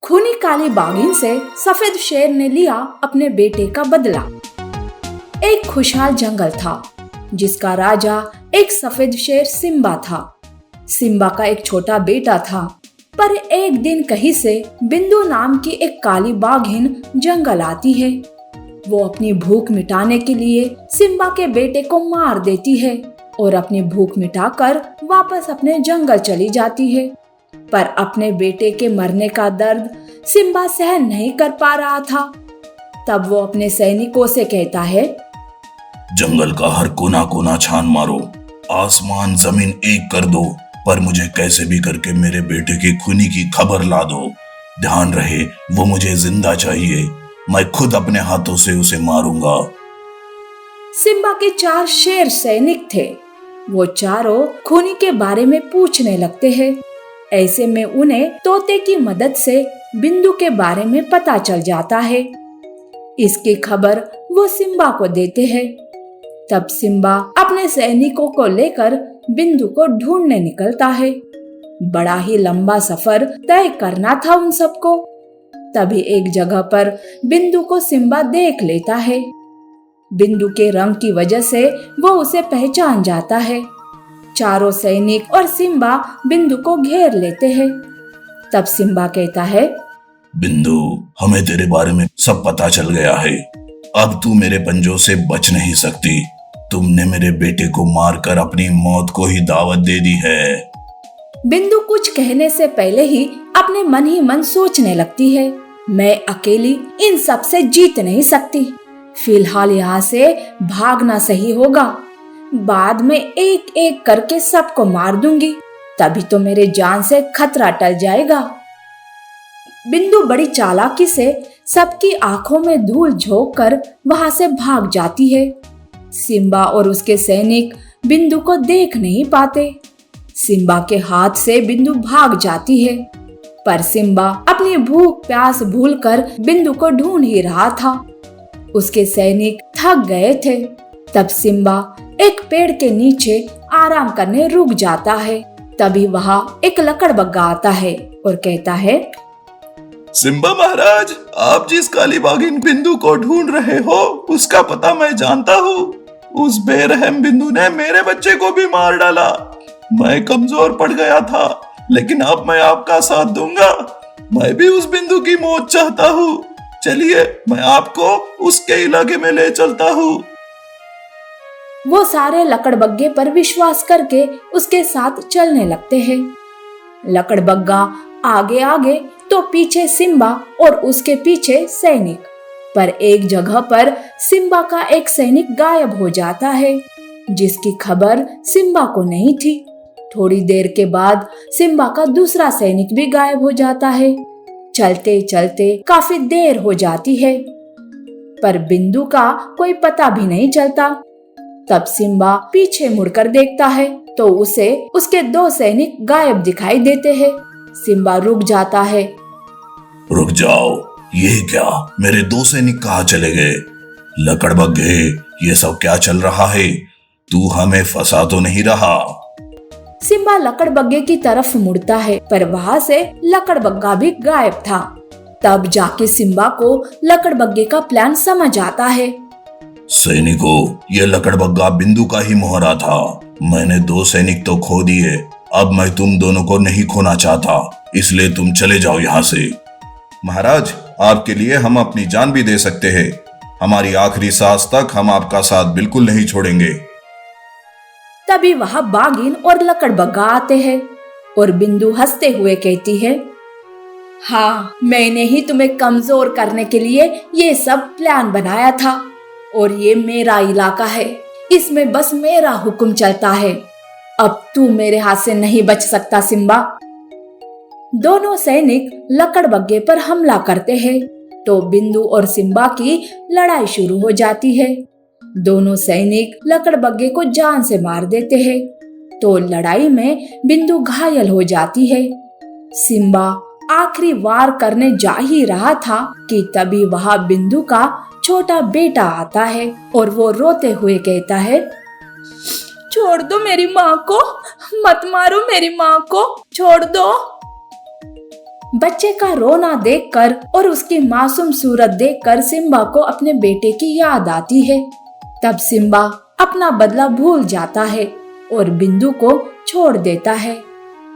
खूनी काली बाघिन से सफेद शेर ने लिया अपने बेटे का बदला। एक खुशहाल जंगल था जिसका राजा एक सफेद शेर सिम्बा था। सिम्बा का एक छोटा बेटा था, पर एक दिन कहीं से बिंदु नाम की एक काली बाघिन जंगल आती है। वो अपनी भूख मिटाने के लिए सिम्बा के बेटे को मार देती है और अपनी भूख मिटाकर वापस अपने जंगल चली जाती है। पर अपने बेटे के मरने का दर्द सिम्बा सहन नहीं कर पा रहा था। तब वो अपने सैनिकों से कहता है, जंगल का हर कोना कोना छान मारो, आसमान जमीन एक कर दो, पर मुझे कैसे भी करके मेरे बेटे की खूनी की खबर ला दो। ध्यान रहे वो मुझे जिंदा चाहिए, मैं खुद अपने हाथों से उसे मारूंगा। सिम्बा के 4 शेर सैनिक थे। वो चारों खूनी के बारे में पूछने लगते हैं। ऐसे में उन्हें तोते की मदद से बिंदु के बारे में पता चल जाता है। इसकी खबर वो सिम्बा को देते हैं। तब सिम्बा अपने सैनिकों को लेकर बिंदु को ढूंढने निकलता है। बड़ा ही लंबा सफर तय करना था उन सबको। तभी एक जगह पर बिंदु को सिम्बा देख लेता है। बिंदु के रंग की वजह से वो उसे पहचान जाता है। चारों सैनिक और सिम्बा बिंदु को घेर लेते हैं। तब सिम्बा कहता है, बिंदु, हमें तेरे बारे में सब पता चल गया है। अब तू मेरे पंजों से बच नहीं सकती। तुमने मेरे बेटे को मारकर अपनी मौत को ही दावत दे दी है। बिंदु कुछ कहने से पहले ही अपने मन ही मन सोचने लगती है, मैं अकेली इन सब से जीत नहीं सकती। फिलहाल यहाँ से भागना सही होगा। बाद में एक एक करके सबको मार दूंगी, तभी तो मेरे जान से खतरा टल जाएगा। बिंदु बड़ी चालाकी से सबकी आंखों में धूल झोंक कर वहां से भाग जाती है। सिम्बा और उसके सैनिक बिंदु को देख नहीं पाते। सिम्बा के हाथ से बिंदु भाग जाती है, पर सिम्बा अपनी भूख प्यास भूलकर बिंदु को ढूंढ ही रहा था। उसके सैनिक थक गए थे। तब सिम्बा एक पेड़ के नीचे आराम करने रुक जाता है। तभी वहाँ एक लकड़बग्गा आता है और कहता है, सिम्बा महाराज, आप जिस काली बाघिन बिंदु को ढूंढ रहे हो उसका पता मैं जानता हूँ। उस बेरहम बिंदु ने मेरे बच्चे को भी मार डाला। मैं कमजोर पड़ गया था, लेकिन अब मैं आपका साथ दूंगा। मैं भी उस बिंदु की मौत चाहता हूँ। चलिए, मैं आपको उसके इलाके में ले चलता हूँ। वो सारे लकड़बग्गे पर विश्वास करके उसके साथ चलने लगते हैं। लकड़बग्गा आगे आगे तो पीछे सिम्बा और उसके पीछे सैनिक। पर एक जगह पर सिम्बा का एक सैनिक गायब हो जाता है, जिसकी खबर सिम्बा को नहीं थी। थोड़ी देर के बाद सिम्बा का दूसरा सैनिक भी गायब हो जाता है। चलते चलते काफी देर हो जाती है, पर बिंदु का कोई पता भी नहीं चलता। तब सिम्बा पीछे मुड़कर देखता है तो उसे उसके 2 सैनिक गायब दिखाई देते हैं। सिम्बा रुक जाता है। रुक जाओ, ये क्या, मेरे 2 सैनिक कहाँ चले गए? लकड़बग्गे, ये सब क्या चल रहा है? तू हमें फंसा तो नहीं रहा? सिम्बा लकड़बग्गे की तरफ मुड़ता है, पर वहाँ से लकड़बग्गा भी गायब था। तब जाके सिम्बा को लकड़बग्गे का प्लान समझ आता है। सैनिकों, ये लकड़बग्गा बिंदु का ही मोहरा था। मैंने 2 सैनिक तो खो दिए, अब मैं तुम दोनों को नहीं खोना चाहता, इसलिए तुम चले जाओ यहाँ से। महाराज, आपके लिए हम अपनी जान भी दे सकते हैं। हमारी आखिरी सांस तक हम आपका साथ बिल्कुल नहीं छोड़ेंगे। तभी वहाँ बाघिन और लकड़बग्गा आते हैं और बिंदु हंसते हुए कहती है, हाँ, मैंने ही तुम्हें कमजोर करने के लिए ये सब प्लान बनाया था, और ये मेरा इलाका है, इसमें बस मेरा हुक्म चलता है। अब तू मेरे हाथ से नहीं बच सकता सिम्बा। दोनों सैनिक लकड़बग्गे पर हमला करते हैं तो बिंदु और सिम्बा की लड़ाई शुरू हो जाती है। दोनों सैनिक लकड़बग्गे को जान से मार देते हैं तो लड़ाई में बिंदु घायल हो जाती है। सिम्बा आखिरी वार करने जा ही रहा था कि तभी वहाँ बिंदु का छोटा बेटा आता है और वो रोते हुए कहता है, छोड़ दो मेरी माँ को, मत मारो मेरी माँ को, छोड़ दो। बच्चे का रोना देखकर और उसकी मासूम सूरत देखकर सिम्बा को अपने बेटे की याद आती है। तब सिम्बा अपना बदला भूल जाता है और बिंदु को छोड़ देता है।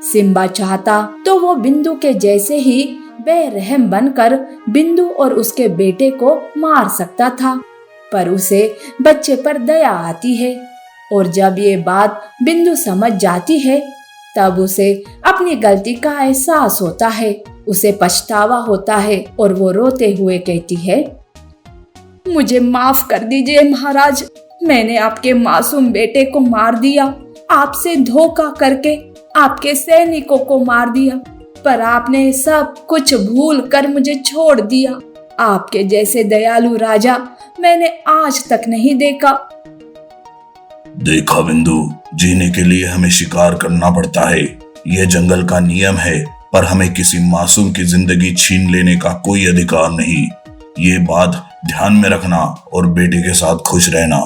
सिम्बा चाहता तो वो बिंदु के जैसे ही बेरहम बनकर बिंदु और उसके बेटे को मार सकता था, पर उसे बच्चे पर दया आती है और जब ये बात बिंदु समझ जाती है तब उसे अपनी गलती का एहसास होता है। उसे पछतावा होता है और वो रोते हुए कहती है, मुझे माफ कर दीजिए महाराज, मैंने आपके मासूम बेटे को मार दिया, आपसे धोखा करके आपके सैनिकों को मार दिया, पर आपने सब कुछ भूल कर मुझे छोड़ दिया। आपके जैसे दयालु राजा मैंने आज तक नहीं देखा। देखा बिंदु, जीने के लिए हमें शिकार करना पड़ता है, यह जंगल का नियम है, पर हमें किसी मासूम की जिंदगी छीन लेने का कोई अधिकार नहीं। ये बात ध्यान में रखना और बेटे के साथ खुश रहना।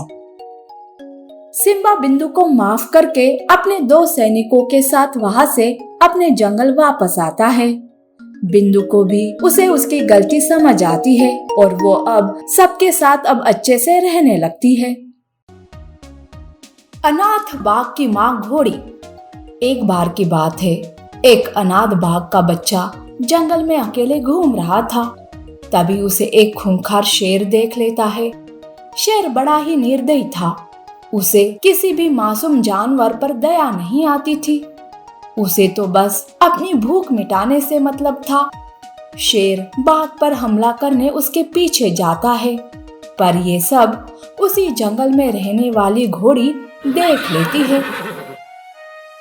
सिम्बा बिंदु को माफ करके अपने 2 सैनिकों के साथ वहां से अपने जंगल वापस आता है। बिंदु को भी उसे उसकी गलती समझ आती है और वो अब सबके साथ अब अच्छे से रहने लगती है। अनाथ बाघ की माँ घोड़ी। एक बार की बात है, एक अनाथ बाघ का बच्चा जंगल में अकेले घूम रहा था। तभी उसे एक खूंखार शेर देख लेता है। शेर बड़ा ही निर्दयी था, उसे किसी भी मासूम जानवर पर दया नहीं आती थी। उसे तो बस अपनी भूख मिटाने से मतलब था। शेर बाघ पर हमला करने उसके पीछे जाता है, पर ये सब उसी जंगल में रहने वाली घोड़ी देख लेती है।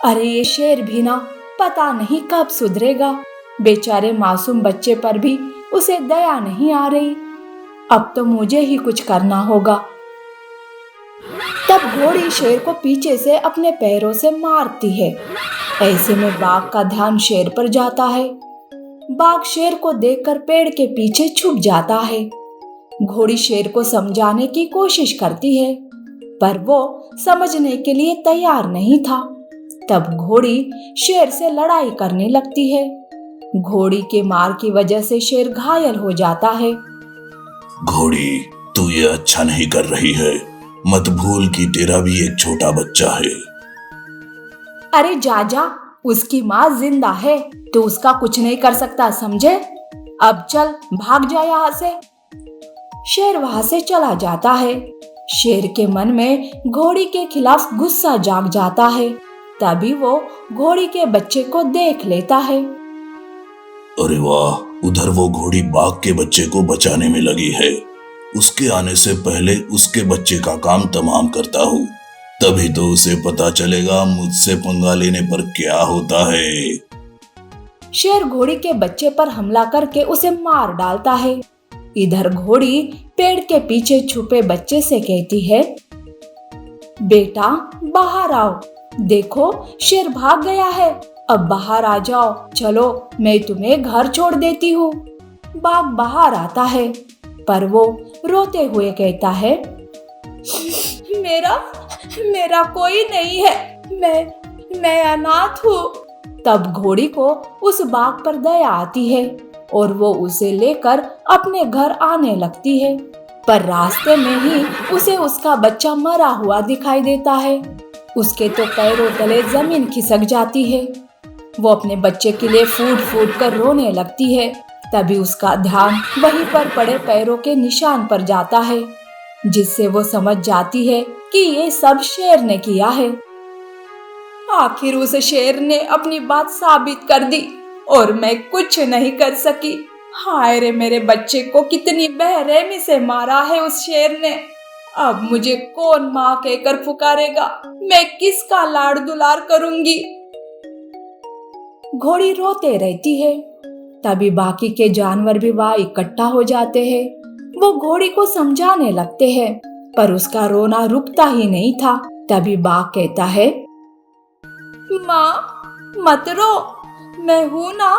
अरे ये शेर भी ना पता नहीं कब सुधरेगा, बेचारे मासूम बच्चे पर भी उसे दया नहीं आ रही। अब तो मुझे ही कुछ करना होगा। तब घोड़ी शेर को पीछे से अपने पैरों से मारती है। ऐसे में बाघ का ध्यान शेर पर जाता है। बाघ शेर को देखकर पेड़ के पीछे छुप जाता है। घोड़ी शेर को समझाने की कोशिश करती है, पर वो समझने के लिए तैयार नहीं था। तब घोड़ी शेर से लड़ाई करने लगती है। घोड़ी के मार की वजह से शेर घायल हो जाता है। घोड़ी, तू ये अच्छा नहीं कर रही है, मत भूल कि तेरा भी एक छोटा बच्चा है। अरे जाजा, उसकी माँ जिंदा है तो उसका कुछ नहीं कर सकता, समझे? अब चल भाग जा यहाँ से। शेर वहां से चला जाता है। शेर के मन में घोड़ी के खिलाफ गुस्सा जाग जाता है। तभी वो घोड़ी के बच्चे को देख लेता है। अरे वाह, उधर वो घोड़ी बाघ के बच्चे को बचाने में लगी है। उसके आने से पहले उसके बच्चे का काम तमाम करता हूँ, तभी तो उसे पता चलेगा मुझसे पंगा लेने पर क्या होता है। शेर घोड़ी के बच्चे पर हमला करके उसे मार डालता है। इधर घोड़ी पेड़ के पीछे छुपे बच्चे से कहती है, बेटा बाहर आओ, देखो शेर भाग गया है, अब बाहर आ जाओ, चलो मैं तुम्हें घर छोड़ देती हूँ। बाघ बाहर आता है, पर वो रोते हुए कहता है, मेरा कोई नहीं है, मैं अनाथ हूँ। तब घोड़ी को उस बाघ पर दया आती है और वो उसे लेकर अपने घर आने लगती है, पर रास्ते में ही उसे उसका बच्चा मरा हुआ दिखाई देता है। उसके तो पैरों तले जमीन खिसक जाती है। वो अपने बच्चे के लिए फूट फूट कर रोने लगती है। तभी उसका ध्यान वहीं पर पड़े पैरों के निशान पर जाता है, जिससे वो समझ जाती है कि ये सब शेर ने किया है। आखिर उस शेर ने अपनी बात साबित कर दी और मैं कुछ नहीं कर सकी। हाय रे, मेरे बच्चे को कितनी बेरहमी से मारा है उस शेर ने। अब मुझे कौन माँ कहकर पुकारेगा, मैं किसका लाड़ दुलार करूंगी। घोड़ी रोते रहती है। तभी बाकी के जानवर भी वहां इकट्ठा हो जाते हैं। वो घोड़ी को समझाने लगते हैं, पर उसका रोना रुकता ही नहीं था। तभी बाघ कहता है, माँ मत रो, मैं हूं ना,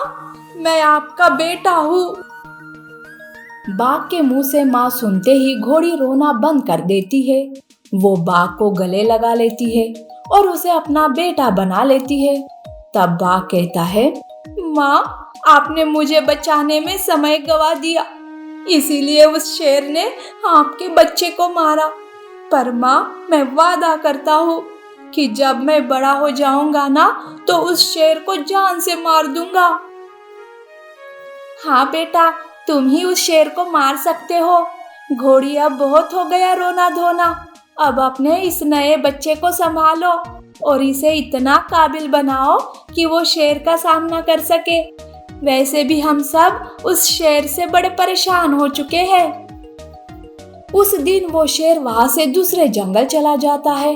मैं आपका बेटा हूँ। बाघ के मुंह से माँ सुनते ही घोड़ी रोना बंद कर देती है। वो बाघ को गले लगा लेती है और उसे अपना बेटा बना लेती है। तब बाघ कहता है, माँ आपने मुझे बचाने में समय गवा दिया, इसीलिए उस शेर ने आपके बच्चे को मारा। पर माँ, मैं वादा करता हूँ कि जब मैं बड़ा हो जाऊंगा ना, तो उस शेर को जान से मार दूंगा। हाँ बेटा, तुम ही उस शेर को मार सकते हो। घोड़ी, अब बहुत हो गया रोना धोना। अब अपने इस नए बच्चे को संभालो और इसे इतना काबिल बनाओ कि वो शेर का सामना कर सके। वैसे भी हम सब उस शेर से बड़े परेशान हो चुके हैं। उस दिन वो शेर वहां से दूसरे जंगल चला जाता है,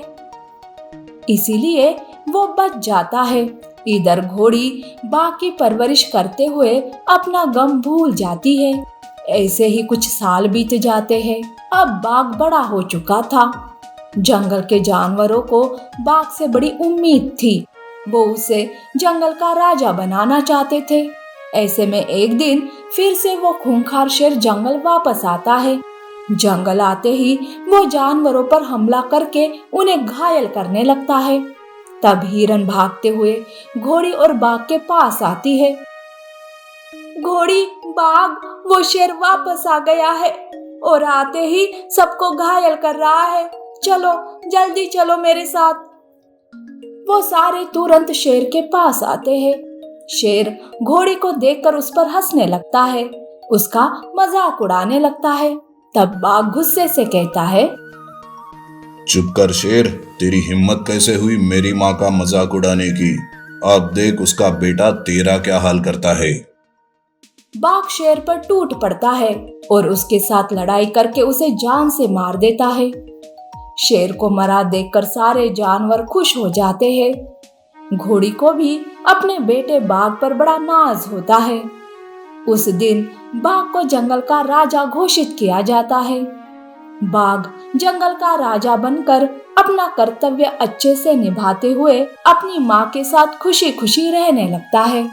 इसीलिए वो बच जाता है। इधर घोड़ी बाघ की परवरिश करते हुए अपना गम भूल जाती है। ऐसे ही कुछ साल बीत जाते हैं। अब बाघ बड़ा हो चुका था। जंगल के जानवरों को बाघ से बड़ी उम्मीद थी। वो उसे जंगल का राजा बनाना चाहते थे। ऐसे में एक दिन फिर से वो खूंखार शेर जंगल वापस आता है। जंगल आते ही वो जानवरों पर हमला करके उन्हें घायल करने लगता है। तब हिरन भागते हुए घोड़ी और बाघ के पास आती है। घोड़ी, बाघ, वो शेर वापस आ गया है और आते ही सबको घायल कर रहा है। चलो, जल्दी चलो मेरे साथ। वो सारे तुरंत शेर के पास आते हैं। शेर घोड़ी को देखकर उस पर हंसने लगता है, उसका मजाक उड़ाने लगता है। तब बाघ गुस्से से कहता है, चुप कर शेर, तेरी हिम्मत कैसे हुई मेरी माँ का मजाक उड़ाने की? अब देख उसका बेटा तेरा क्या हाल करता है। बाघ शेर पर टूट पड़ता है और उसके साथ लड़ाई करके उसे जान से मार देता है। शेर को मरा देखकर सारे जानवर खुश हो जाते हैं। घोड़ी को भी अपने बेटे बाघ पर बड़ा नाज होता है। उस दिन बाघ को जंगल का राजा घोषित किया जाता है। बाघ जंगल का राजा बनकर अपना कर्तव्य अच्छे से निभाते हुए अपनी माँ के साथ खुशी खुशी रहने लगता है।